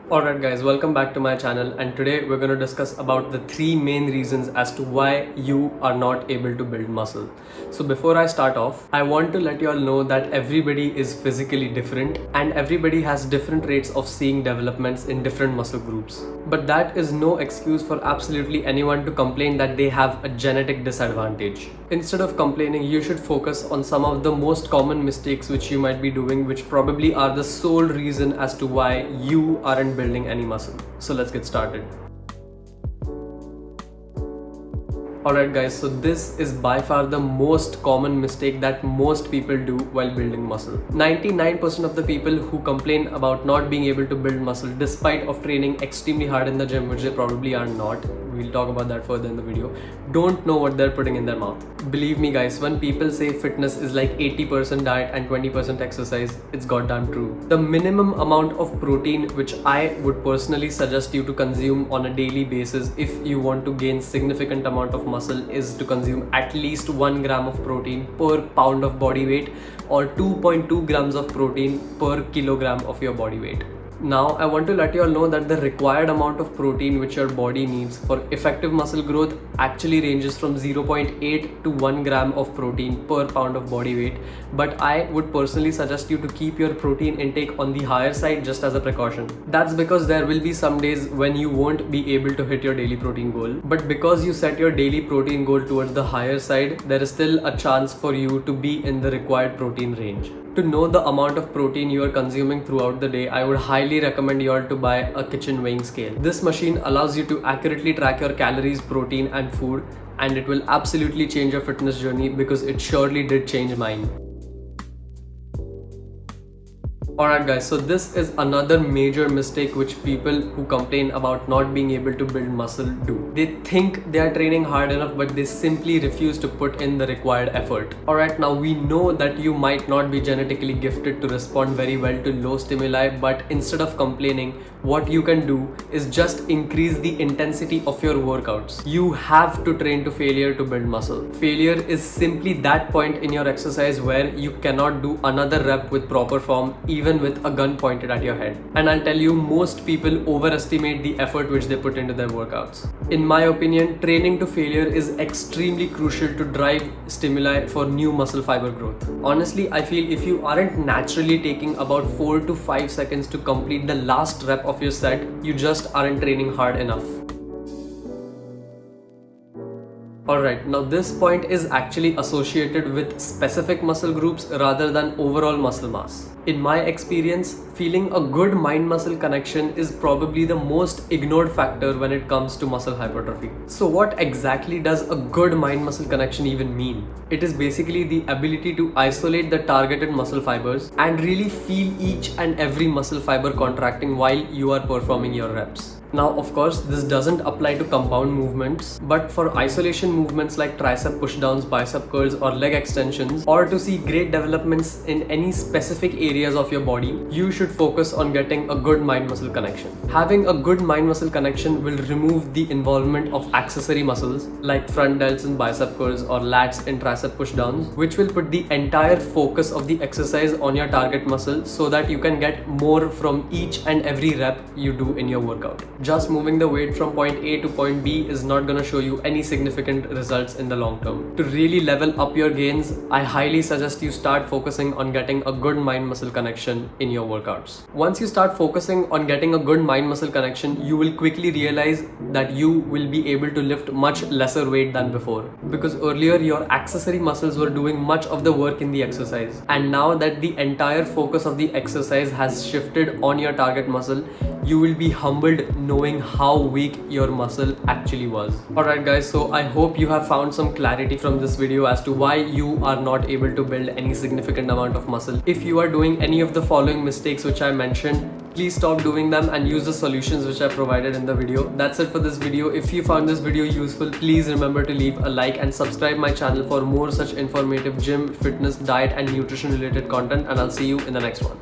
Alright guys, welcome back to my channel, and today we're going to discuss about the three main reasons as to why you are not able to build muscle. So before I start off, I want to let you all know that everybody is physically different and everybody has different rates of seeing developments in different muscle groups. But that is no excuse for absolutely anyone to complain that they have a genetic disadvantage. Instead of complaining, you should focus on some of the most common mistakes which you might be doing, which probably are the sole reason as to why you aren't building any muscle. So let's get started. Alright guys, so this is by far the most common mistake that most people do while building muscle. 99% of the people who complain about not being able to build muscle despite of training extremely hard in the gym, which they probably are not, we'll talk about that further in the video, don't know what they're putting in their mouth. Believe me guys, when people say fitness is like 80% diet and 20% exercise, it's goddamn true. The minimum amount of protein which I would personally suggest you to consume on a daily basis if you want to gain significant amount of muscle is to consume at least 1 gram of protein per pound of body weight or 2.2 grams of protein per kilogram of your body weight. Now, I want to let you all know that the required amount of protein which your body needs for effective muscle growth actually ranges from 0.8 to 1 gram of protein per pound of body weight. But I would personally suggest you to keep your protein intake on the higher side just as a precaution. That's because there will be some days when you won't be able to hit your daily protein goal. But because you set your daily protein goal towards the higher side, there is still a chance for you to be in the required protein range. To know the amount of protein you are consuming throughout the day, I would highly recommend you all to buy a kitchen weighing scale. This machine allows you to accurately track your calories, protein and food, and it will absolutely change your fitness journey because it surely did change mine. Alright guys, so this is another major mistake which people who complain about not being able to build muscle do. They think they are training hard enough, but they simply refuse to put in the required effort. Alright, now we know that you might not be genetically gifted to respond very well to low stimuli, but instead of complaining, what you can do is just increase the intensity of your workouts. You have to train to failure to build muscle. Failure is simply that point in your exercise where you cannot do another rep with proper form, even with a gun pointed at your head. And I'll tell you, most people overestimate the effort which they put into their workouts. In my opinion, training to failure is extremely crucial to drive stimuli for new muscle fiber growth. Honestly, I feel if you aren't naturally taking about 4 to 5 seconds to complete the last rep of your set, you just aren't training hard enough. Alright, now this point is actually associated with specific muscle groups rather than overall muscle mass. In my experience, feeling a good mind-muscle connection is probably the most ignored factor when it comes to muscle hypertrophy. So what exactly does a good mind-muscle connection even mean? It is basically the ability to isolate the targeted muscle fibers and really feel each and every muscle fiber contracting while you are performing your reps. Now, of course, this doesn't apply to compound movements, but for isolation movements like tricep pushdowns, bicep curls, or leg extensions, or to see great developments in any specific areas of your body, you should focus on getting a good mind-muscle connection. Having a good mind-muscle connection will remove the involvement of accessory muscles like front delts in bicep curls or lats in tricep pushdowns, which will put the entire focus of the exercise on your target muscle so that you can get more from each and every rep you do in your workout. Just moving the weight from point A to point B is not going to show you any significant results in the long term. To really level up your gains, I highly suggest you start focusing on getting a good mind-muscle connection in your workouts. Once you start focusing on getting a good mind-muscle connection, you will quickly realize that you will be able to lift much lesser weight than before. Because earlier your accessory muscles were doing much of the work in the exercise. And now that the entire focus of the exercise has shifted on your target muscle, you will be humbled knowing how weak your muscle actually was. Alright guys, so I hope you have found some clarity from this video as to why you are not able to build any significant amount of muscle. If you are doing any of the following mistakes which I mentioned, please stop doing them and use the solutions which I provided in the video. That's it for this video. If you found this video useful, please remember to leave a like and subscribe my channel for more such informative gym, fitness, diet and nutrition related content, and I'll see you in the next one.